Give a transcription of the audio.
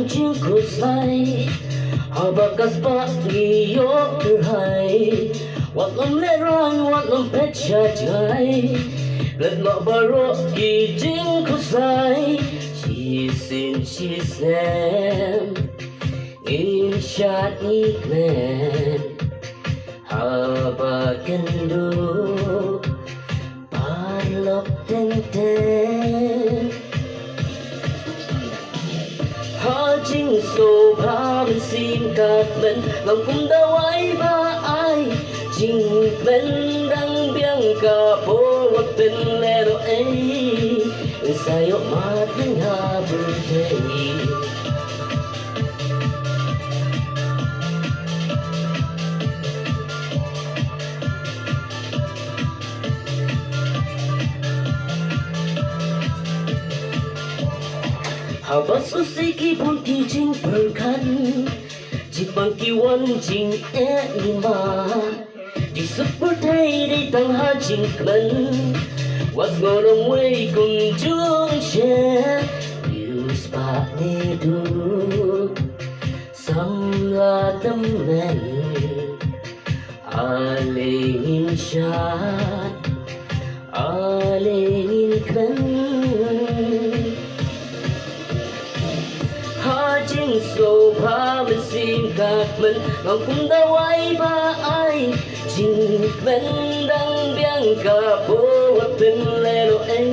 Ang jingko say Habakas pa iyok terhai Wak ang leran wak ang pecha jai Let ma baro ki jingko say She sin she sam In shot iklan Habakan do Parlok ten ten Họ chính số ba bên xin các bên lòng cũng đã quay ba ai chính bên đang biếng cả phố hoặc bên lẽ đó ấy sai ở mặt bên hà bờ thế Habang susiki pun kijing berkan Jipang kiwan jing lima Di seperti di tengah jingklan Was ngorong way kung jung siya Virus pa dedu Samla temen Alingin syat Alingin klan Chính số ba bên xin các bên ngọc cũng đã quay ba ai chính bên đang biếng cả phố bên lẽ đó ấy